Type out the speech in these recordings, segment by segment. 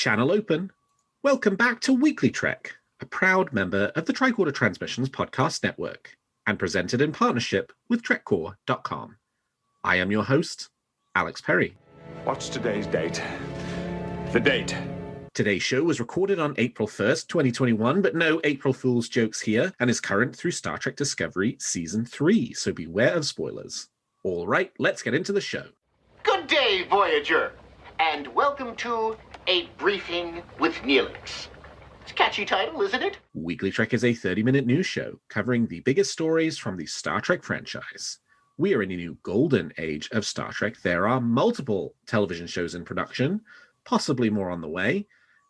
Channel open. Welcome back to WeeklyTrek, a proud member of the Tricorder Transmissions podcast network, and presented in partnership with TrekCore.com. I am your host, Alex Perry. What's today's date? The date. Today's show was recorded on April 1st, 2021, but no April Fool's jokes here, and is current through Star Trek Discovery Season 3, so beware of spoilers. All right, let's get into the show. Good day, Voyager, and welcome to A Briefing with Neelix. It's a catchy title, isn't it? WeeklyTrek is a 30-minute news show covering the biggest stories from the Star Trek franchise. We are in a new golden age of Star Trek. There are multiple television shows in production, possibly more on the way,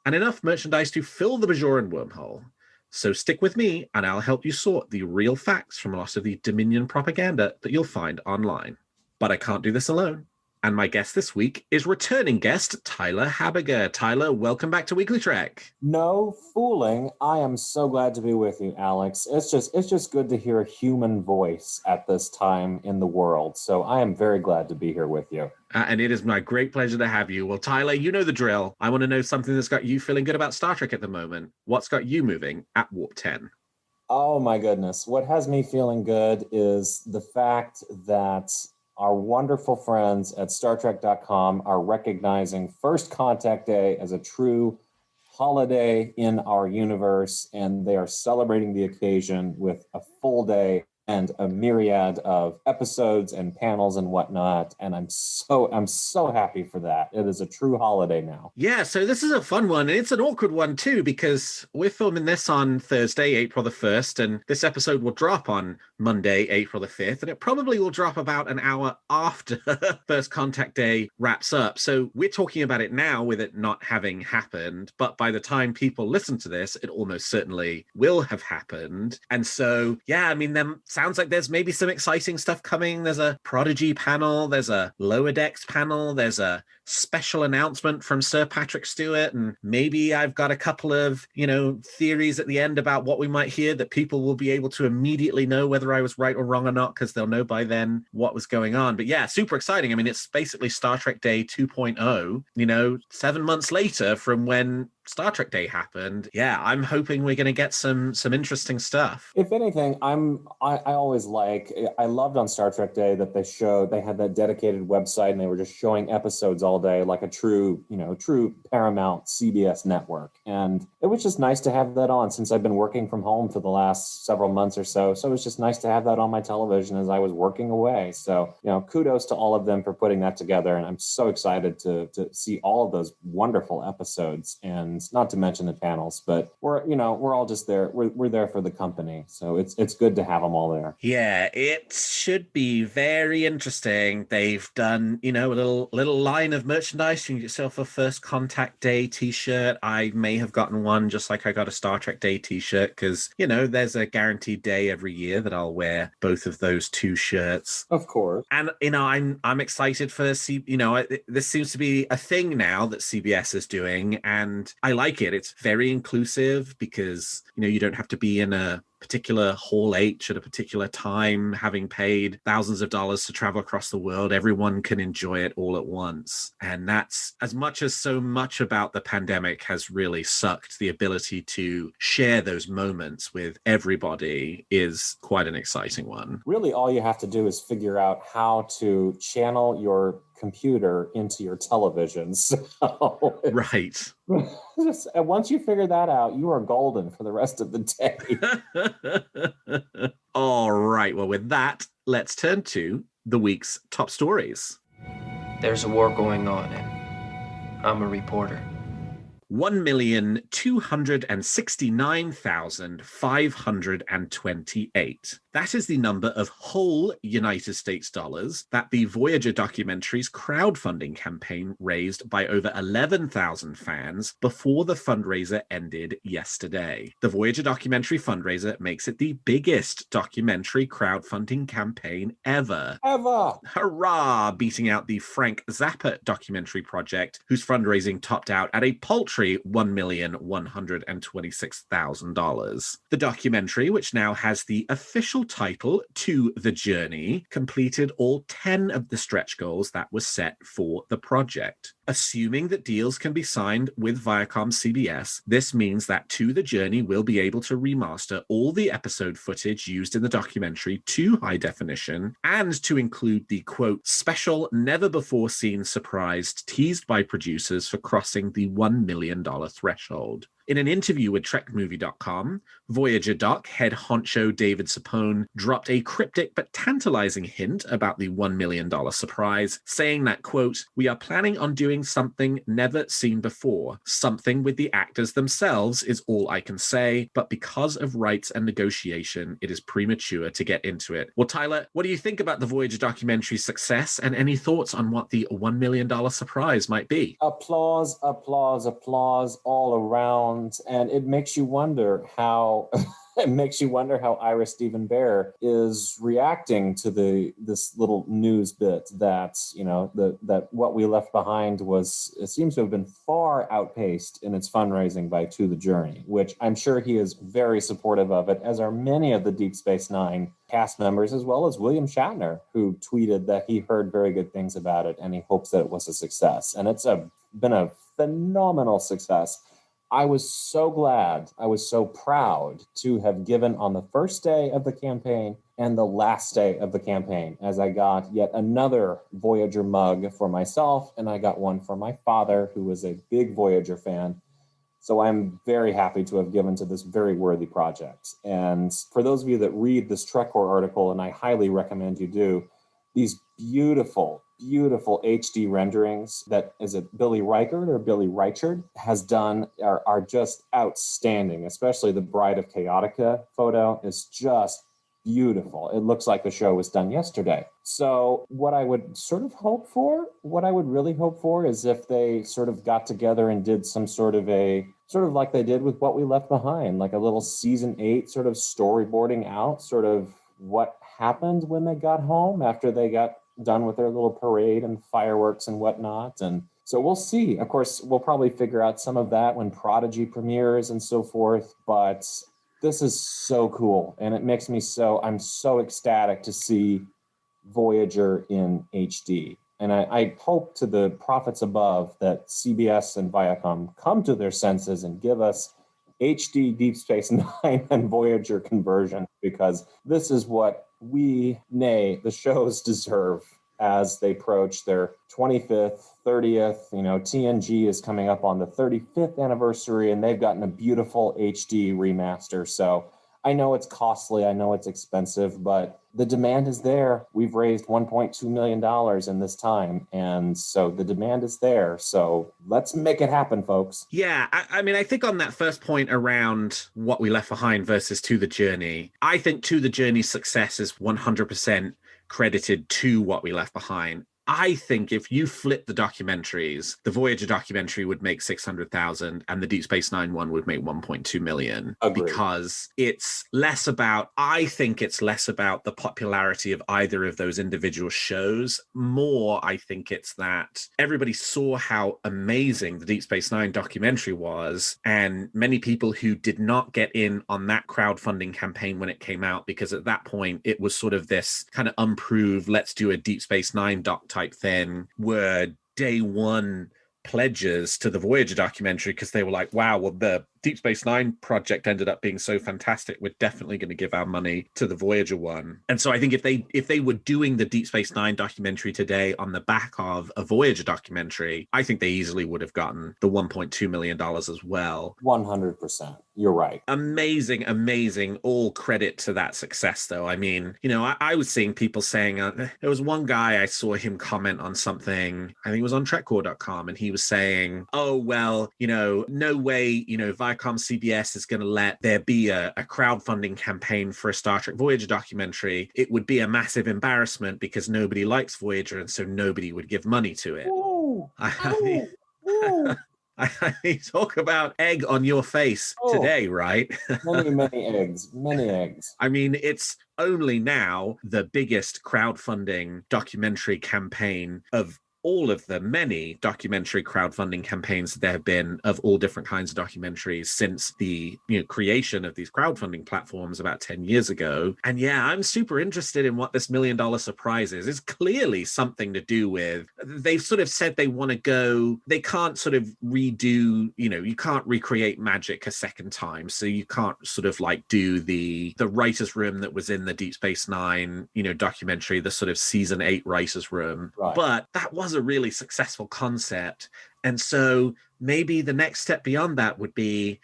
and enough merchandise to fill the Bajoran wormhole. So stick with me, and I'll help you sort the real facts from a lot of the Dominion propaganda that you'll find online. But I can't do this alone. And my guest this week is returning guest Tyler Habiger. Tyler, welcome back to WeeklyTrek. No fooling. I am so glad to be with you, Alex. It's just good to hear a human voice at this time in the world. So I am very glad to be here with you. And it is my great pleasure to have you. Well, Tyler, you know the drill. I want to know something that's got you feeling good about Star Trek at the moment. What's got you moving at Warp 10? Oh, my goodness. What has me feeling good is the fact that our wonderful friends at StarTrek.com are recognizing First Contact Day as a true holiday in our universe, and they are celebrating the occasion with a full day and a myriad of episodes and panels and whatnot. And I'm so happy for that. It is a true holiday now. Yeah, so this is a fun one, and it's an awkward one too, because we're filming this on Thursday, April the 1st, and this episode will drop on Monday, April the 5th, and it probably will drop about an hour after First Contact Day wraps up. So we're talking about it now with it not having happened, but by the time people listen to this, it almost certainly will have happened. And so, yeah, I mean, sounds like there's maybe some exciting stuff coming. There's a Prodigy panel, there's a Lower Decks panel, there's a special announcement from Sir Patrick Stewart, and maybe I've got a couple of, theories at the end about what we might hear that people will be able to immediately know whether I was right or wrong or not, because they'll know by then what was going on. But yeah, super exciting. I mean, it's basically Star Trek Day 2.0, 7 months later from when Star Trek Day happened. Yeah, I'm hoping we're going to get some interesting stuff. If anything, I loved on Star Trek Day that they had that dedicated website and they were just showing episodes all day like a true Paramount CBS network. And it was just nice to have that on since I've been working from home for the last several months or so. So it was just nice to have that on my television as I was working away. So, kudos to all of them for putting that together. And I'm so excited to see all of those wonderful episodes, and not to mention the panels, but we're all just there. We're there for the company. So it's good to have them all there. Yeah, it should be very interesting. They've done, a little line of merchandise. You can get yourself a First Contact Day t-shirt. I may have gotten one just like I got a Star Trek Day t-shirt because, there's a guaranteed day every year that I'll wear both of those two shirts. Of course. And, I'm excited for, this seems to be a thing now that CBS is doing, and I like it. It's very inclusive because, you don't have to be in a particular Hall H at a particular time, having paid thousands of dollars to travel across the world. Everyone can enjoy it all at once. And that's, as much as so much about the pandemic has really sucked, the ability to share those moments with everybody is quite an exciting one. Really, all you have to do is figure out how to channel your computer into your television. So, right. And once you figure that out, you are golden for the rest of the day. All right. Well, with that, let's turn to the week's top stories. There's a war going on, and I'm a reporter. 1,269,528. That is the number of whole United States dollars that the Voyager documentary's crowdfunding campaign raised by over 11,000 fans before the fundraiser ended yesterday. The Voyager documentary fundraiser makes it the biggest documentary crowdfunding campaign ever. Hurrah! Beating out the Frank Zappa documentary project, whose fundraising topped out at a paltry $1,126,000. The documentary, which now has the official official title, To the Journey, completed all 10 of the stretch goals that were set for the project. Assuming that deals can be signed with Viacom CBS, this means that To the Journey will be able to remaster all the episode footage used in the documentary to high definition and to include the, quote, special never-before-seen surprise teased by producers for crossing the $1 million threshold. In an interview with TrekMovie.com, Voyager Doc head honcho David Sapone dropped a cryptic but tantalizing hint about the $1 million surprise, saying that, quote, we are planning on doing something never seen before. Something with the actors themselves is all I can say, but because of rights and negotiation, it is premature to get into it. Well, Tyler, what do you think about the Voyager documentary's success, and any thoughts on what the $1 million surprise might be? Applause, applause, applause all around. And it makes you wonder how Ira Stephen Bear is reacting to this little news bit that, that What We Left Behind it seems to have been far outpaced in its fundraising by To the Journey, which I'm sure he is very supportive of it, as are many of the Deep Space Nine cast members, as well as William Shatner, who tweeted that he heard very good things about it and he hopes that it was a success. And it's been a phenomenal success. I was so glad, I was so proud to have given on the first day of the campaign and the last day of the campaign, as I got yet another Voyager mug for myself, and I got one for my father, who was a big Voyager fan. So I'm very happy to have given to this very worthy project. And for those of you that read this TrekCore article, and I highly recommend you do, these beautiful HD renderings that, is it Billy Reichard or Billy Reichard, has done are just outstanding. Especially the Bride of Chaotica photo is just beautiful. It looks like the show was done yesterday. So what I would really hope for is if they sort of got together and did some sort of like they did with What We Left Behind, like a little season 8 sort of storyboarding out sort of what happened when they got home after they got done with their little parade and fireworks and whatnot. And so we'll see. Of course, we'll probably figure out some of that when Prodigy premieres and so forth. But this is so cool. And it makes me I'm so ecstatic to see Voyager in HD. And I hope to the prophets above that CBS and Viacom come to their senses and give us HD Deep Space Nine and Voyager conversion, because this is what the shows deserve as they approach their 25th, 30th. TNG is coming up on the 35th anniversary, and they've gotten a beautiful HD remaster. So I know it's costly, I know it's expensive, but the demand is there. We've raised $1.2 million in this time, and so the demand is there. So let's make it happen, folks. Yeah, I mean, I think on that first point around What We Left Behind versus To the Journey, I think To the Journey's success is 100% credited to What We Left Behind. I think if you flip the documentaries, the Voyager documentary would make 600,000 and the Deep Space Nine one would make 1.2 million. Agreed. Because it's less about the popularity of either of those individual shows. More, I think it's that everybody saw how amazing the Deep Space Nine documentary was, and many people who did not get in on that crowdfunding campaign when it came out, because at that point it was sort of this kind of unproved, let's do a Deep Space Nine doc type thing, were day one pledges to the Voyager documentary, because they were like, wow, well, the Deep Space Nine project ended up being so fantastic, we're definitely going to give our money to the Voyager one. And so I think if they were doing the Deep Space Nine documentary today on the back of a Voyager documentary, I think they easily would have gotten the $1.2 million as well. 100%. You're right. Amazing. All credit to that success, though. I mean, I was seeing people saying, there was one guy, I saw him comment on something, I think it was on TrekCore.com, and he was saying, oh, well, no way, Viacom CBS is going to let there be a crowdfunding campaign for a Star Trek Voyager documentary. It would be a massive embarrassment because nobody likes Voyager, and so nobody would give money to it. I mean, talk about egg on your face today, right? many eggs. I mean, it's only now the biggest crowdfunding documentary campaign of all of the many documentary crowdfunding campaigns that there have been of all different kinds of documentaries since the creation of these crowdfunding platforms about 10 years ago. And yeah, I'm super interested in what this $1 million surprise is. It's clearly something to do with, they've sort of said they want to go, they can't sort of redo, you can't recreate magic a second time. So you can't sort of like do the writer's room that was in the Deep Space Nine, documentary, the sort of season 8 writer's room. Right. But that was a really successful concept. And so maybe the next step beyond that would be,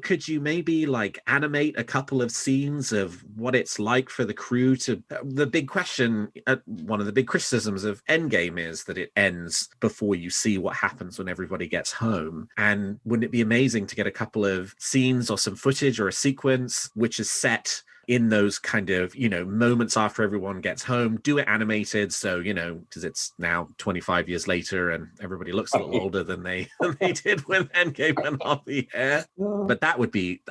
could you maybe like animate a couple of scenes of what it's like for the crew to, the big question, one of the big criticisms of Endgame is that it ends before you see what happens when everybody gets home. And wouldn't it be amazing to get a couple of scenes or some footage or a sequence which is set in those kind of, moments after everyone gets home, do it animated. So, because it's now 25 years later and everybody looks a little older than they did when Endgame went off the air. But that would be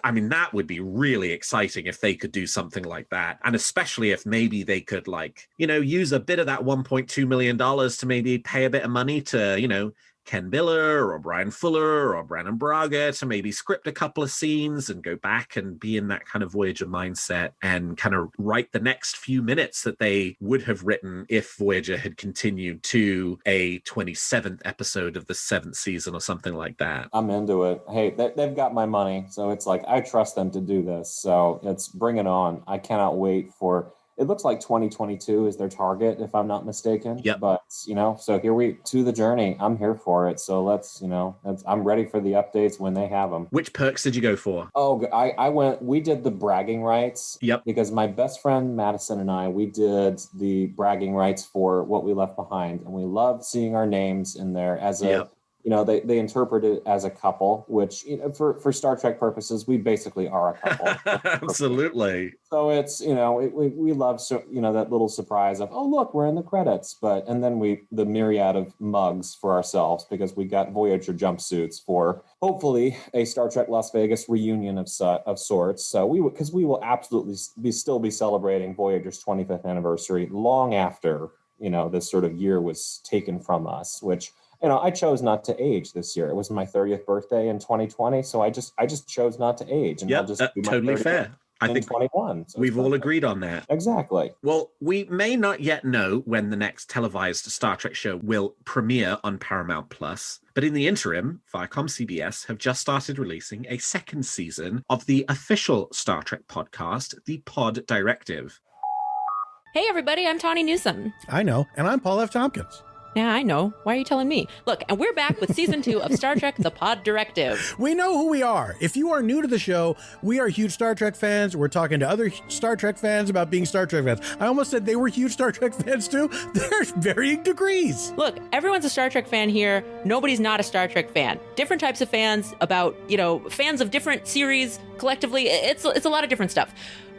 really exciting if they could do something like that. And especially if maybe they could use a bit of that $1.2 million to maybe pay a bit of money to, Ken Biller or Brian Fuller or Brandon Braga to maybe script a couple of scenes and go back and be in that kind of Voyager mindset and kind of write the next few minutes that they would have written if Voyager had continued to a 27th episode of the 7th season or something like that. I'm into it. Hey, they've got my money, so it's like I trust them to do this. So it's bring it on. I cannot wait for... It looks like 2022 is their target, if I'm not mistaken. Yep. But, so here to the journey. I'm here for it. So let's, I'm ready for the updates when they have them. Which perks did you go for? Oh, we did the bragging rights. Yep. Because my best friend, Madison, and I, we did the bragging rights for What We Left Behind. And we loved seeing our names in there as a... Yep. They interpret it as a couple, which, for Star Trek purposes, we basically are a couple. Absolutely. So it's, we love, that little surprise of, oh, look, we're in the credits. And then the myriad of mugs for ourselves because we got Voyager jumpsuits for hopefully a Star Trek Las Vegas reunion of sorts. So we will absolutely still be celebrating Voyager's 25th anniversary long after, this sort of year was taken from us, which... I chose not to age this year. It was my 30th birthday in 2020, so I just chose not to age. And yep, I'll just do my totally fair. I think 21. So we've all agreed on that. Exactly. Well, we may not yet know when the next televised Star Trek show will premiere on Paramount Plus, but in the interim, Viacom CBS have just started releasing a second season of the official Star Trek podcast, The Pod Directive. Hey, everybody, I'm Tawny Newsome. I know, and I'm Paul F. Tompkins. Yeah, I know. Why are you telling me? Look, and we're back with season 2 of Star Trek, The Pod Directive. We know who we are. If you are new to the show, we are huge Star Trek fans. We're talking to other Star Trek fans about being Star Trek fans. I almost said they were huge Star Trek fans too. There's varying degrees. Look, everyone's a Star Trek fan here. Nobody's not a Star Trek fan. Different types of fans about, fans of different series collectively. It's a lot of different stuff.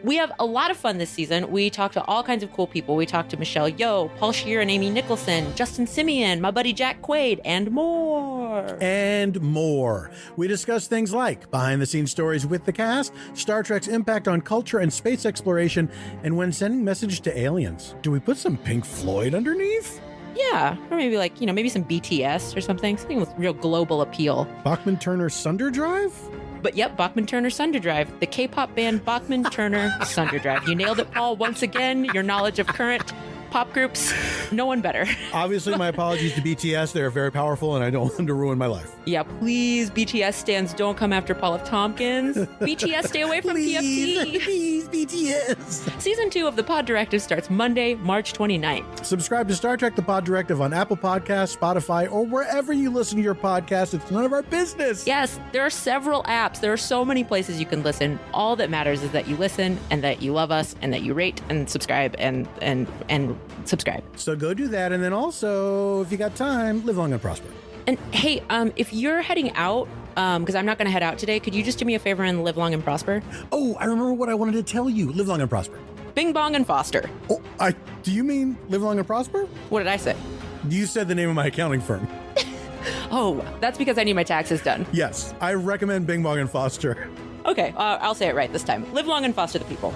We have a lot of fun this season. We talk to all kinds of cool people. We talk to Michelle Yeoh, Paul Scheer and Amy Nicholson, Justin Simien, my buddy Jack Quaid, and more. And more. We discuss things like behind-the-scenes stories with the cast, Star Trek's impact on culture and space exploration, and when sending messages to aliens. Do we put some Pink Floyd underneath? Yeah, or maybe maybe some BTS or something with real global appeal. Bachman-Turner Sunder Drive? But yep, Bachman-Turner Sunderdrive, the K-pop band Bachman-Turner Sunderdrive. You nailed it, Paul. Once again, your knowledge of current pop groups, no one better. Obviously, my apologies to BTS. They're very powerful, and I don't want them to ruin my life. Yeah, please, BTS stans, don't come after Paul F. Tompkins. BTS, stay away from PFT. Please, BTS. Season 2 of The Pod Directive starts Monday, March 29th. Subscribe to Star Trek The Pod Directive on Apple Podcasts, Spotify, or wherever you listen to your podcast. It's none of our business. Yes, there are several apps. There are so many places you can listen. All that matters is that you listen and that you love us and that you rate and subscribe and subscribe. So go do that. And then also, if you got time, live long and prosper. And hey, if you're heading out, because I'm not going to head out today, could you just do me a favor and live long and prosper? Oh, I remember what I wanted to tell you. Live long and prosper. Bing Bong and Foster. Oh, do you mean live long and prosper? What did I say? You said the name of my accounting firm. Oh, that's because I need my taxes done. Yes, I recommend Bing Bong and Foster. Okay, I'll say it right this time. Live long and foster the people.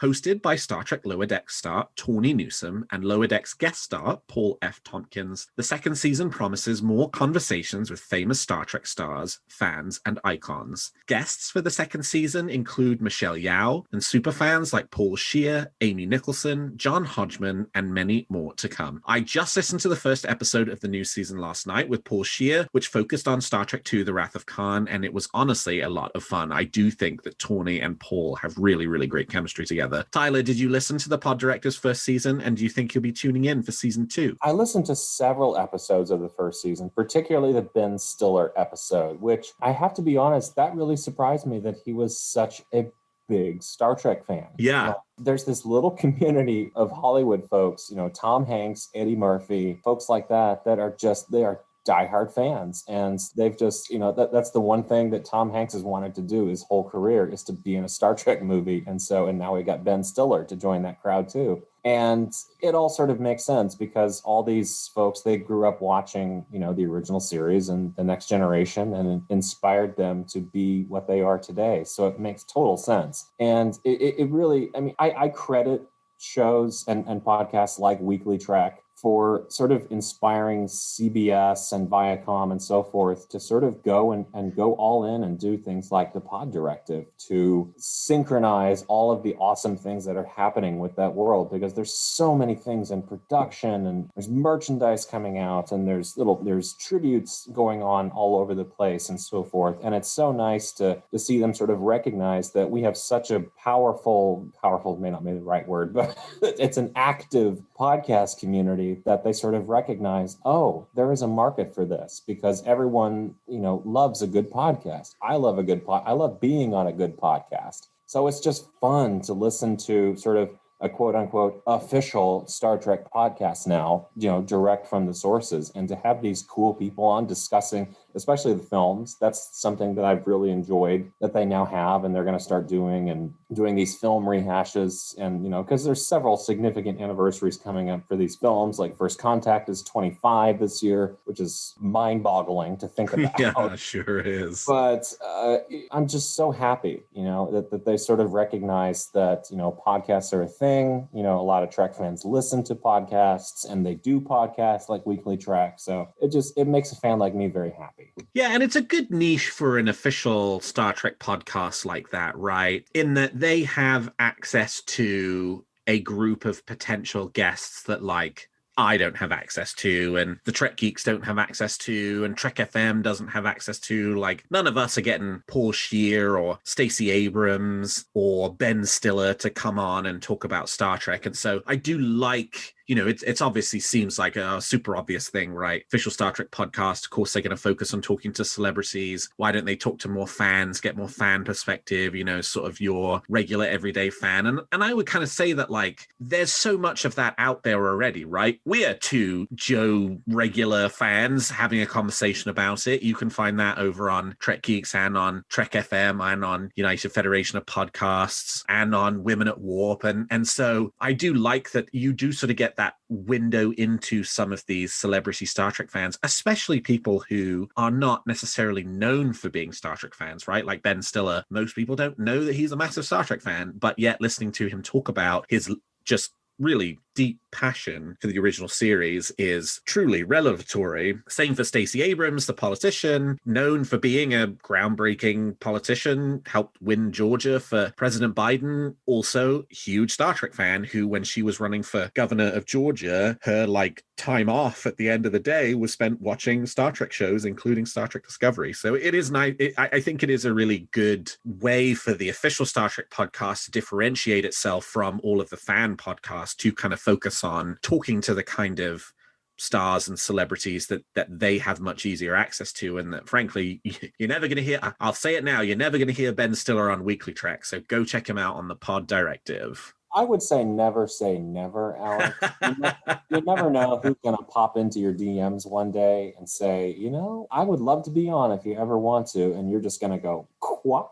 Hosted by Star Trek Lower Decks star Tawny Newsome and Lower Decks guest star Paul F. Tompkins, the second season promises more conversations with famous Star Trek stars, fans, and icons. Guests for the second season include Michelle Yeoh and superfans like Paul Scheer, Amy Nicholson, John Hodgman, and many more to come. I just listened to the first episode of the new season last night with Paul Scheer, which focused on Star Trek II: The Wrath of Khan, and it was honestly a lot of fun. I do think that Tawny and Paul have really, really great chemistry together. Tyler, did you listen to the Pod Director's first season, and do you think you'll be tuning in for season 2? I listened to several episodes of the first season, particularly the Ben Stiller episode, which I have to be honest, that really surprised me that he was such a big Star Trek fan. Yeah. There's this little community of Hollywood folks, Tom Hanks, Eddie Murphy, folks like that are just, they are diehard fans. And they've just, that's the one thing that Tom Hanks has wanted to do his whole career is to be in a Star Trek movie. And now we got Ben Stiller to join that crowd too. And it all sort of makes sense because all these folks, they grew up watching, the original series and The Next Generation, and it inspired them to be what they are today. So it makes total sense. And it really, I credit shows and podcasts like Weekly Trek for sort of inspiring CBS and Viacom and so forth to sort of go and go all in and do things like the Pod Directive to synchronize all of the awesome things that are happening with that world, because there's so many things in production and there's merchandise coming out and there's tributes going on all over the place and so forth. And it's so nice to see them sort of recognize that we have such a powerful may not be the right word, but it's an active podcast community that they sort of recognize, there is a market for this because everyone, loves a good podcast. I love I love being on a good podcast. So it's just fun to listen to sort of a quote unquote official Star Trek podcast now, direct from the sources, and to have these cool people on discussing, especially the films. That's something that I've really enjoyed that they now have, and they're going to start doing these film rehashes. And, because there's several significant anniversaries coming up for these films, like First Contact is 25 this year, which is mind-boggling to think about. Yeah, sure is. But I'm just so happy, that they sort of recognize that, podcasts are a thing. A lot of Trek fans listen to podcasts and they do podcasts like Weekly Trek. So it makes a fan like me very happy. Yeah, and it's a good niche for an official Star Trek podcast like that, right? In that they have access to a group of potential guests that I don't have access to, and the Trek Geeks don't have access to, and Trek FM doesn't have access to. None of us are getting Paul Scheer or Stacey Abrams or Ben Stiller to come on and talk about Star Trek. And so I do like, it's obviously seems like a super obvious thing, right? Official Star Trek podcast, of course, they're going to focus on talking to celebrities. Why don't they talk to more fans, get more fan perspective, sort of your regular everyday fan? And I would kind of say that, there's so much of that out there already, right? We are two Joe regular fans having a conversation about it. You can find that over on Trek Geeks and on Trek FM and on United Federation of Podcasts and on Women at Warp. And so I do like that you do sort of get that window into some of these celebrity Star Trek fans, especially people who are not necessarily known for being Star Trek fans, right? Like Ben Stiller. Most people don't know that he's a massive Star Trek fan, but yet listening to him talk about his just really deep passion for the original series is truly revelatory. Same for Stacey Abrams, the politician, known for being a groundbreaking politician, helped win Georgia for President Biden. Also, huge Star Trek fan who, when she was running for governor of Georgia, her time off at the end of the day was spent watching Star Trek shows, including Star Trek Discovery. So it is nice. I think it is a really good way for the official Star Trek podcast to differentiate itself from all of the fan podcasts to kind of focus on talking to the kind of stars and celebrities that they have much easier access to, and that frankly you're never going to hear. I'll say it now, you're never going to hear Ben Stiller on Weekly Trek, so go check him out on the Pod Directive. I would say never, Alex. You never know who's going to pop into your DMs one day and say, I would love to be on if you ever want to, and you're just going to go, what?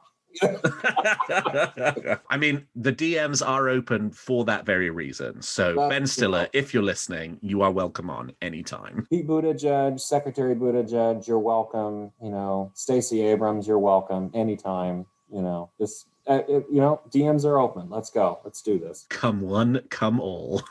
I mean, the DMs are open for that very reason. So Ben Stiller, if you're listening, you are welcome on anytime. Pete Buttigieg, Secretary Buttigieg, you're welcome. Stacey Abrams, you're welcome anytime. Just DMs are open. Let's go. Let's do this. Come one, come all.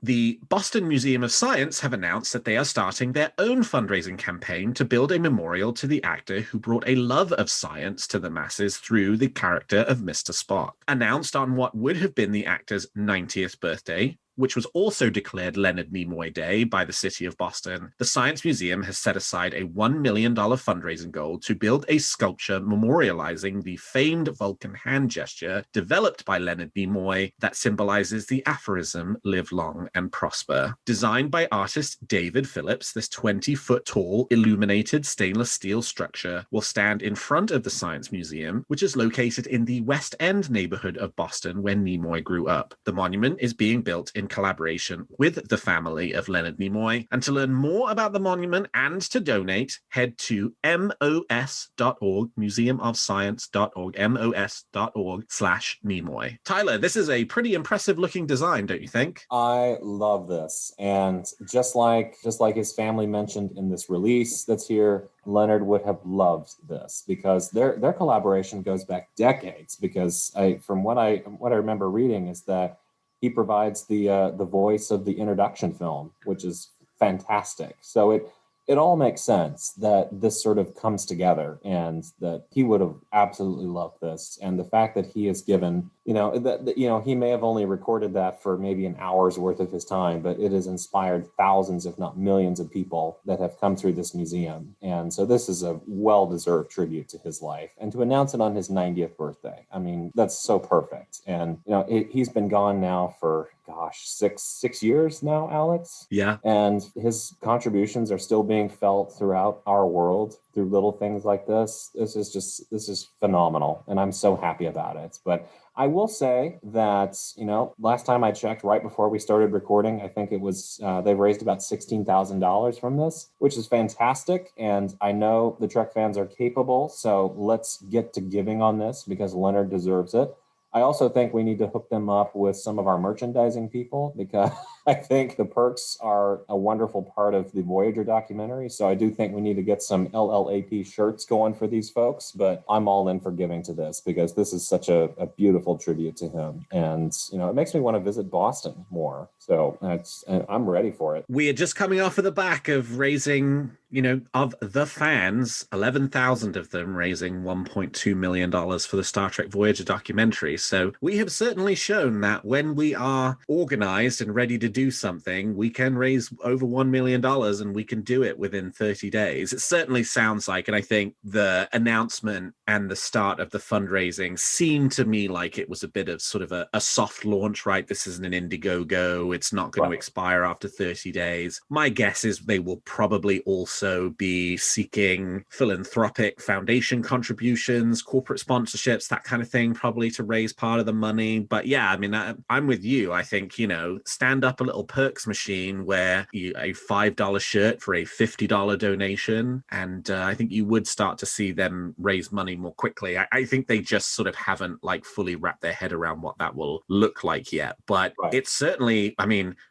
The Boston Museum of Science have announced that they are starting their own fundraising campaign to build a memorial to the actor who brought a love of science to the masses through the character of Mr. Spock. Announced on what would have been the actor's 90th birthday, which was also declared Leonard Nimoy Day by the city of Boston, the Science Museum has set aside a $1 million fundraising goal to build a sculpture memorializing the famed Vulcan hand gesture developed by Leonard Nimoy that symbolizes the aphorism, live long and prosper. Designed by artist David Phillips, this 20-foot-tall illuminated stainless steel structure will stand in front of the Science Museum, which is located in the West End neighborhood of Boston where Nimoy grew up. The monument is being built in collaboration with the family of Leonard Nimoy. And to learn more about the monument and to donate, head to mos.org, museumofscience.org, mos.org/Nimoy. Tyler, this is a pretty impressive looking design, don't you think? I love this. And just like his family mentioned in this release that's here, Leonard would have loved this because their collaboration goes back decades. Because from what I remember reading is that he provides the voice of the introduction film, which is fantastic. So it all makes sense that this sort of comes together and that he would have absolutely loved this. And the fact that he has given, he may have only recorded that for maybe an hour's worth of his time, but it has inspired thousands, if not millions of people that have come through this museum. And so this is a well-deserved tribute to his life. And to announce it on his 90th birthday, I mean, that's so perfect. And, he's been gone now for, six years now, Alex. Yeah. And his contributions are still being felt throughout our world through little things like this. This is phenomenal. And I'm so happy about it. But I will say that, last time I checked right before we started recording, I think it was, they've raised about $16,000 from this, which is fantastic. And I know the Trek fans are capable. So let's get to giving on this because Leonard deserves it. I also think we need to hook them up with some of our merchandising people because I think the perks are a wonderful part of the Voyager documentary. So I do think we need to get some LLAP shirts going for these folks, but I'm all in for giving to this because this is such a beautiful tribute to him. And, it makes me want to visit Boston more. So I'm ready for it. We are just coming off of the back of raising, of the fans, 11,000 of them raising $1.2 million for the Star Trek Voyager documentary. So we have certainly shown that when we are organized and ready to do something, we can raise over $1 million and we can do it within 30 days. It certainly sounds like, and I think the announcement and the start of the fundraising seemed to me like it was a bit of sort of a soft launch, right? This isn't an Indiegogo. It's not going to expire after 30 days. My guess is they will probably also be seeking philanthropic foundation contributions, corporate sponsorships, that kind of thing, probably to raise part of the money. But yeah, I mean, I'm with you. I think, stand up a little perks machine where a $5 shirt for a $50 donation. And I think you would start to see them raise money more quickly. I think they just sort of haven't fully wrapped their head around what that will look like yet. But it's certainly,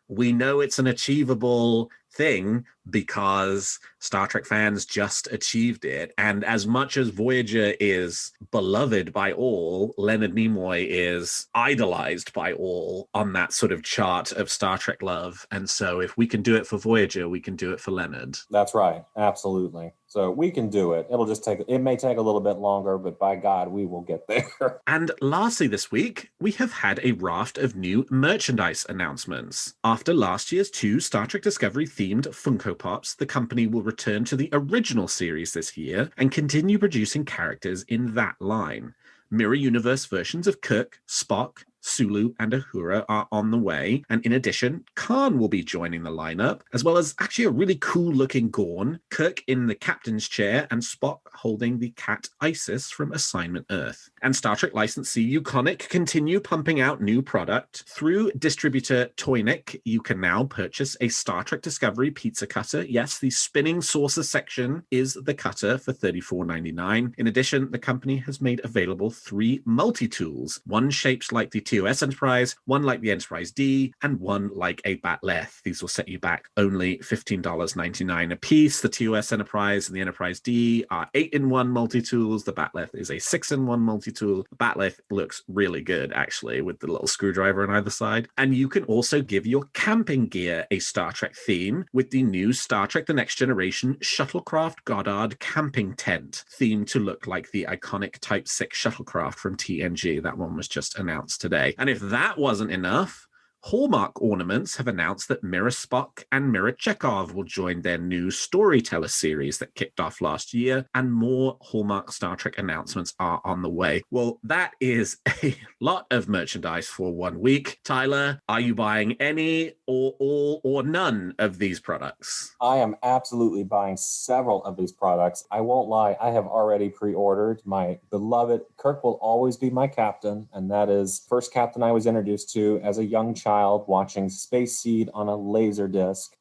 we know it's an achievable thing because Star Trek fans just achieved it. And as much as Voyager is beloved by all, Leonard Nimoy is idolized by all on that sort of chart of Star Trek love. And so if we can do it for Voyager, we can do it for Leonard. That's right. Absolutely. So we can do it. It may take a little bit longer, but by God, we will get there. And lastly this week, we have had a raft of new merchandise announcements. After last year's 2 Star Trek Discovery themed Funko Pops, the company will return to the original series this year and continue producing characters in that line. Mirror Universe versions of Kirk, Spock, Sulu, and Uhura are on the way, and in addition, Khan will be joining the lineup, as well as actually a really cool-looking Gorn, Kirk in the captain's chair, and Spock holding the cat Isis from Assignment Earth. And Star Trek licensee Uconic continue pumping out new product. Through distributor Toynik, you can now purchase a Star Trek Discovery pizza cutter. Yes, the spinning saucer section is the cutter for $34.99. In addition, the company has made available 3 multi-tools, one shaped like the TOS Enterprise, one like the Enterprise D, and one like a Batleth. These will set you back only $15.99 a piece. The TOS Enterprise and the Enterprise D are 8-in-1 multi-tools. The Batleth is a 6-in-1 multi-tool. The Batleth looks really good, actually, with the little screwdriver on either side. And you can also give your camping gear a Star Trek theme with the new Star Trek The Next Generation Shuttlecraft Goddard camping tent theme to look like the iconic Type 6 shuttlecraft from TNG. That one was just announced today. And if that wasn't enough, Hallmark Ornaments have announced that Mira Spock and Mira Chekhov will join their new Storyteller series that kicked off last year, and more Hallmark Star Trek announcements are on the way. Well, that is a lot of merchandise for 1 week. Tyler, are you buying any or all or none of these products? I am absolutely buying several of these products. I won't lie, I have already pre-ordered my beloved Kirk will always be my captain, and that is first captain I was introduced to as a young child watching Space Seed on a laser disc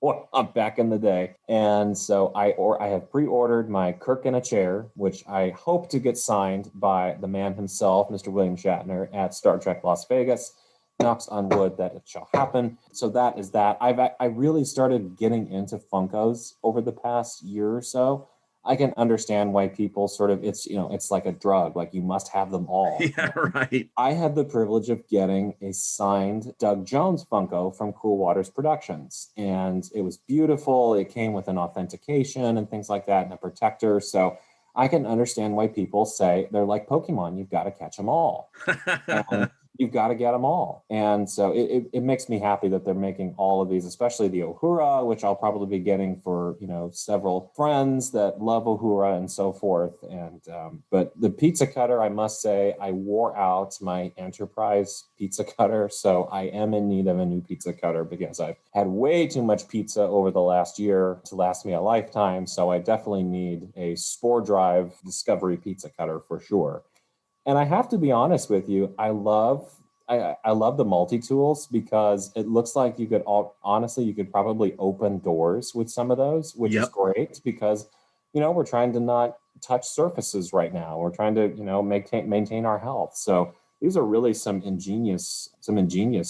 back in the day. And so I have pre-ordered my Kirk in a Chair, which I hope to get signed by the man himself, Mr. William Shatner, at Star Trek Las Vegas. Knocks on wood that it shall happen. So that is that. I really started getting into Funkos over the past year or so. I can understand why people sort of, it's like a drug, like you must have them all. Yeah, right. I had the privilege of getting a signed Doug Jones Funko from Cool Waters Productions, and it was beautiful. It came with an authentication and things like that and a protector. So I can understand why people say they're like Pokemon, you've got to catch them all. And you've got to get them all. And so it makes me happy that they're making all of these, especially the Uhura, which I'll probably be getting for, several friends that love Uhura and so forth. And but the pizza cutter, I must say, I wore out my Enterprise pizza cutter. So I am in need of a new pizza cutter because I've had way too much pizza over the last year to last me a lifetime. So I definitely need a Spore Drive Discovery pizza cutter for sure. And I have to be honest with you, I love the multi-tools because it looks like you could probably open doors with some of those, which is great because, we're trying to not touch surfaces right now. We're trying to, maintain our health. So these are really some ingenious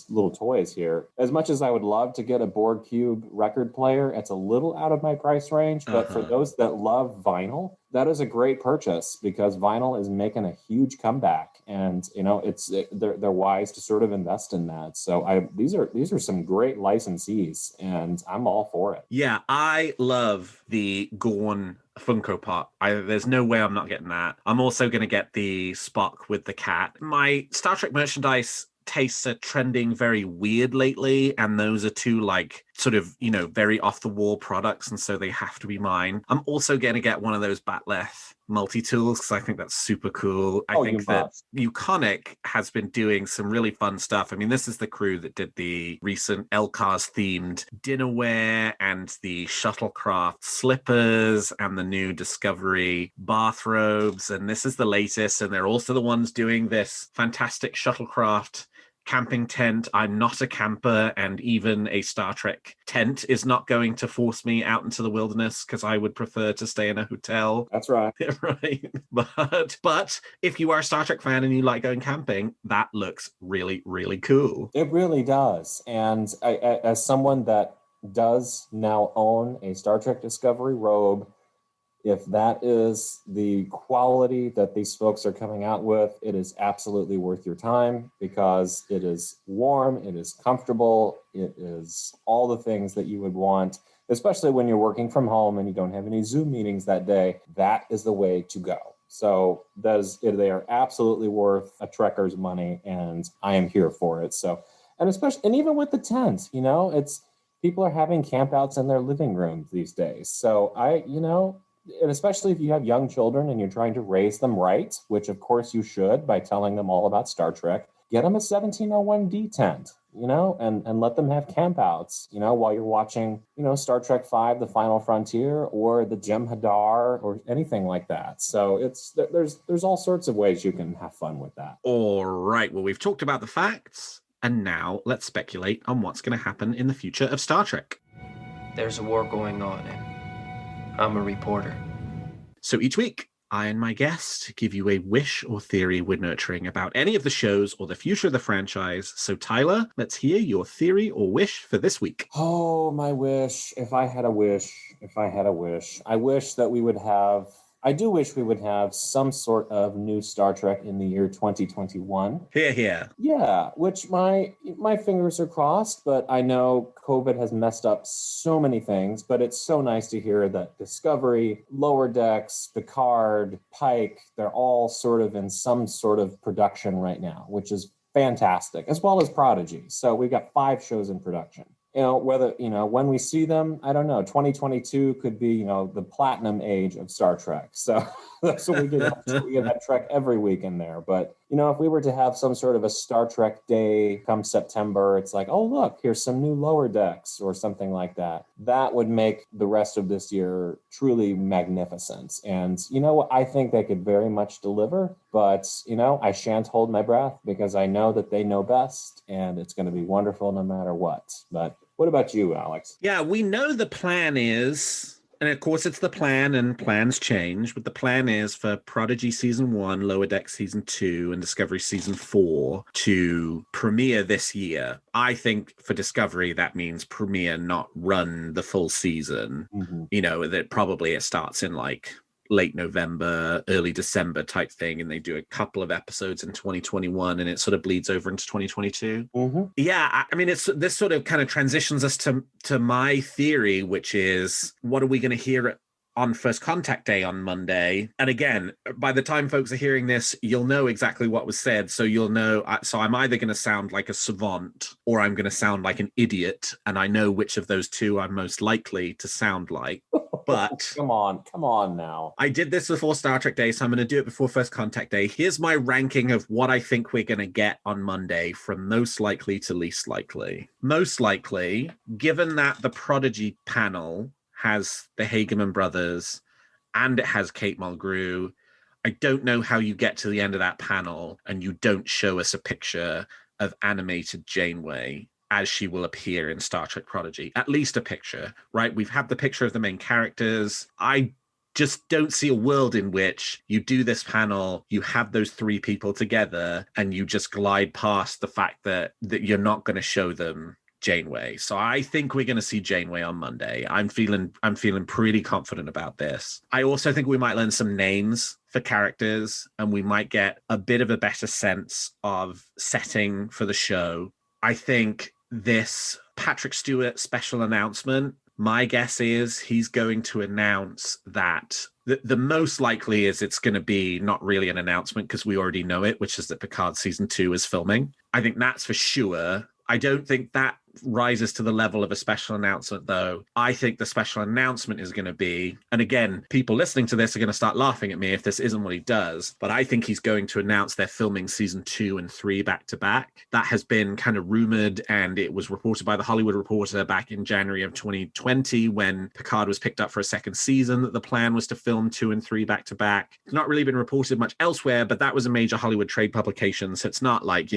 little toys here. As much as I would love to get a Borg Cube record player, it's a little out of my price range. But for those that love vinyl, that is a great purchase because vinyl is making a huge comeback, and they're wise to sort of invest in that. So these are some great licensees, and I'm all for it. Yeah, I love the Gorn Funko Pop. There's no way I'm not getting that. I'm also going to get the Spock with the cat. My Star Trek merchandise tastes are trending very weird lately, and those are two sort of very off the wall products, and so they have to be mine. I'm also going to get one of those Batleth multi-tools because I think that's super cool. I think that Uconic has been doing some really fun stuff. I mean, this is the crew that did the recent LCARS themed dinnerware and the shuttlecraft slippers and the new Discovery bathrobes, and this is the latest, and they're also the ones doing this fantastic shuttlecraft camping tent. I'm not a camper, and even a Star Trek tent is not going to force me out into the wilderness because I would prefer to stay in a hotel. That's right. Right. But if you are a Star Trek fan and you like going camping, that looks really, really cool. It really does. And as someone that does now own a Star Trek Discovery robe, if that is the quality that these folks are coming out with, it is absolutely worth your time because it is warm, it is comfortable, it is all the things that you would want, especially when you're working from home and you don't have any Zoom meetings that day. That is the way to go. So they are absolutely worth a trekker's money, and I am here for it. So, and even with the tent, it's people are having campouts in their living rooms these days. So and especially if you have young children and you're trying to raise them right, which of course you should by telling them all about Star Trek, get them a 1701D tent, and let them have campouts, while you're watching, Star Trek V, The Final Frontier, or the Jem'Hadar, or anything like that. So there's all sorts of ways you can have fun with that. All right. Well, we've talked about the facts, and now let's speculate on what's going to happen in the future of Star Trek. There's a war going on, and I'm a reporter. So each week, I and my guest give you a wish or theory we're nurturing about any of the shows or the future of the franchise. So Tyler, let's hear your theory or wish for this week. Oh, my wish. If I had a wish, I wish that we would have, I do wish we would have some sort of new Star Trek in the year 2021. Here. Yeah, which my fingers are crossed, but I know COVID has messed up so many things, but it's so nice to hear that Discovery, Lower Decks, Picard, Pike, they're all sort of in some sort of production right now, which is fantastic, as well as Prodigy. So we've got 5 shows in production. Whether, when we see them, I don't know, 2022 could be, the platinum age of Star Trek. So that's what we get that Trek every week in there. But, if we were to have some sort of a Star Trek day come September, it's like, oh, look, here's some new Lower Decks or something like that. That would make the rest of this year truly magnificent. And, I think they could very much deliver. But, I shan't hold my breath because I know that they know best and it's going to be wonderful no matter what. But what about you, Alex? Yeah, we know the plan is, and of course it's the plan and plans change, but the plan is for Prodigy Season 1, Lower Deck Season 2, and Discovery Season 4 to premiere this year. I think for Discovery, that means premiere, not run the full season. Mm-hmm. That probably it starts in late November, early December type thing, and they do a couple of episodes in 2021 and it sort of bleeds over into 2022. Mm-hmm. Yeah, I mean, it's this sort of kind of transitions us to my theory, which is, what are we going to hear on First Contact Day on Monday? And again, by the time folks are hearing this, you'll know exactly what was said. So you'll know, so I'm either going to sound like a savant or I'm going to sound like an idiot. And I know which of those two I'm most likely to sound like. But come on now. I did this before Star Trek Day, so I'm going to do it before First Contact Day. Here's my ranking of what I think we're going to get on Monday from most likely to least likely. Most likely, given that the Prodigy panel has the Hageman brothers and it has Kate Mulgrew, I don't know how you get to the end of that panel and you don't show us a picture of animated Janeway as she will appear in Star Trek Prodigy. At least a picture, right? We've had the picture of the main characters. I just don't see a world in which you do this panel, you have those 3 people together, and you just glide past the fact that you're not going to show them Janeway. So I think we're going to see Janeway on Monday. I'm feeling pretty confident about this. I also think we might learn some names for characters, and we might get a bit of a better sense of setting for the show. I think this Patrick Stewart special announcement, my guess is he's going to announce that the most likely is it's going to be not really an announcement because we already know it, which is that Picard Season 2 is filming. I think that's for sure. I don't think that rises to the level of a special announcement, though. I think the special announcement is going to be, and again, people listening to this are going to start laughing at me if this isn't what he does, but I think he's going to announce they're filming Season 2 and 3 back to back. That has been kind of rumored, and it was reported by The Hollywood Reporter back in January of 2020 when Picard was picked up for a second season, that the plan was to film 2 and 3 back to back. It's not really been reported much elsewhere, but that was a major Hollywood trade publication, so it's not like,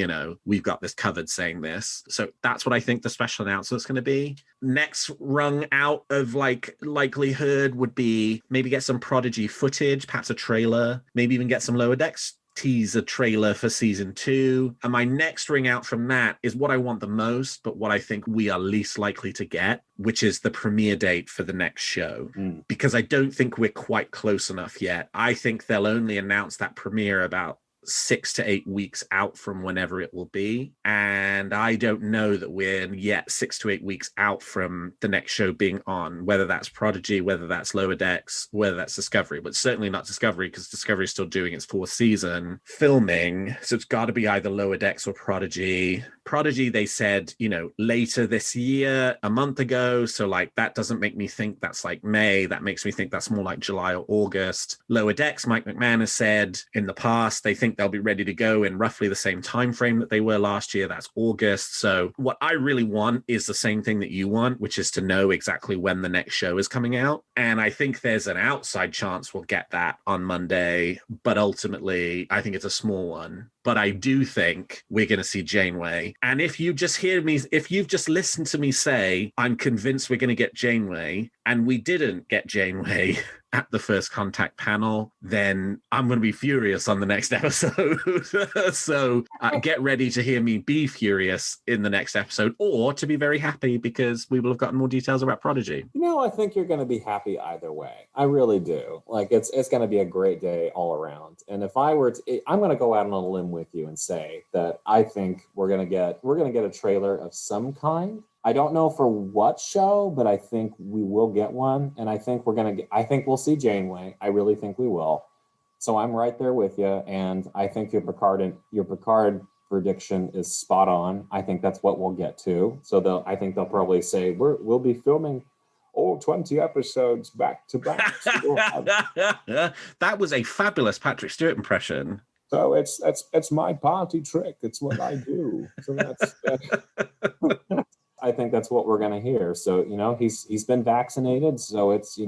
we've got this covered saying this. So that's what I think the special announcement's going to be. Next rung out of likelihood would be maybe get some Prodigy footage, perhaps a trailer, maybe even get some Lower Decks teaser trailer for Season 2. And my next ring out from that is what I want the most, but what I think we are least likely to get, which is the premiere date for the next show. Because I don't think we're quite close enough yet. I think they'll only announce that premiere about 6 to 8 weeks out from whenever it will be. And I don't know that we're yet 6 to 8 weeks out from the next show being on, whether that's Prodigy, whether that's Lower Decks, whether that's Discovery, but certainly not Discovery because Discovery is still doing its 4th season filming. So it's got to be either Lower Decks or Prodigy. Prodigy, they said, later this year, a month ago. So that doesn't make me think that's May. That makes me think that's more like July or August. Lower Decks, Mike McMahon has said in the past, they think they'll be ready to go in roughly the same time frame that they were last year. That's August. So what I really want is the same thing that you want, which is to know exactly when the next show is coming out. And I think there's an outside chance we'll get that on Monday, but ultimately I think it's a small one. But I do think we're going to see Janeway. And if you just hear me, if you've just listened to me say, I'm convinced we're going to get Janeway, and we didn't get Janeway at the First Contact panel, then I'm going to be furious on the next episode. So get ready to hear me be furious in the next episode, or to be very happy because we will have gotten more details about Prodigy. I think you're going to be happy either way. I really do. Like, it's going to be a great day all around. And if I were to, I'm going to go out on a limb with you and say that I think we're going to get a trailer of some kind. I don't know for what show, but I think we will get one. And I think I think we'll see Janeway. I really think we will. So I'm right there with you. And I think your Picard prediction is spot on. I think that's what we'll get to. So I think they'll probably say, we'll be filming all 20 episodes back to back. So that was a fabulous Patrick Stewart impression. So it's my party trick. It's what I do. So that's I think that's what we're going to hear. So, he's been vaccinated. So it's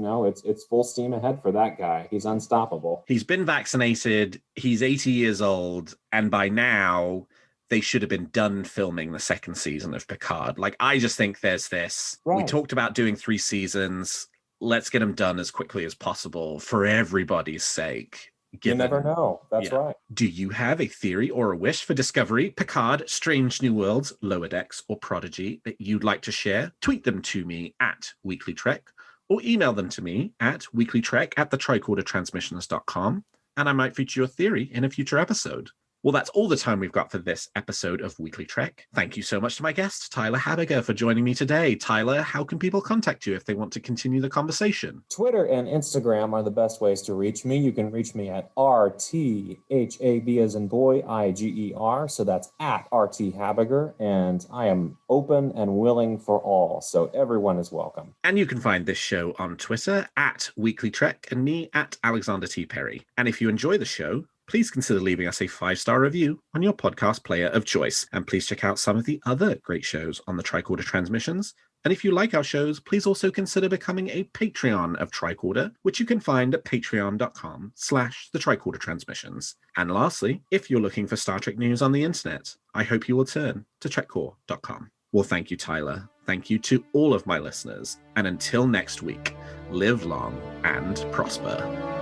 full steam ahead for that guy. He's unstoppable. He's been vaccinated. He's 80 years old. And by now, they should have been done filming the second season of Picard. Like, I just think there's this. Right. We talked about doing 3 seasons. Let's get them done as quickly as possible for everybody's sake. You never know. That's right. Do you have a theory or a wish for Discovery, Picard, Strange New Worlds, Lower Decks, or Prodigy that you'd like to share? Tweet them to me at WeeklyTrek, or email them to me at weeklytrek@thetricordertransmissions.com, and I might feature your theory in a future episode. Well, that's all the time we've got for this episode of Weekly Trek. Thank you so much to my guest, Tyler Habiger, for joining me today. Tyler, how can people contact you if they want to continue the conversation? Twitter and Instagram are the best ways to reach me. You can reach me at RTHAB as in boy, IGER. So that's at RT Habiger. And I am open and willing for all. So everyone is welcome. And you can find this show on Twitter at Weekly Trek and me at Alexander T. Perry. And if you enjoy the show, please consider leaving us a 5-star review on your podcast player of choice. And please check out some of the other great shows on the Tricorder Transmissions. And if you like our shows, please also consider becoming a Patreon of Tricorder, which you can find at patreon.com/the Tricorder Transmissions. And lastly, if you're looking for Star Trek news on the internet, I hope you will turn to trekcore.com. Well, thank you, Tyler. Thank you to all of my listeners. And until next week, live long and prosper.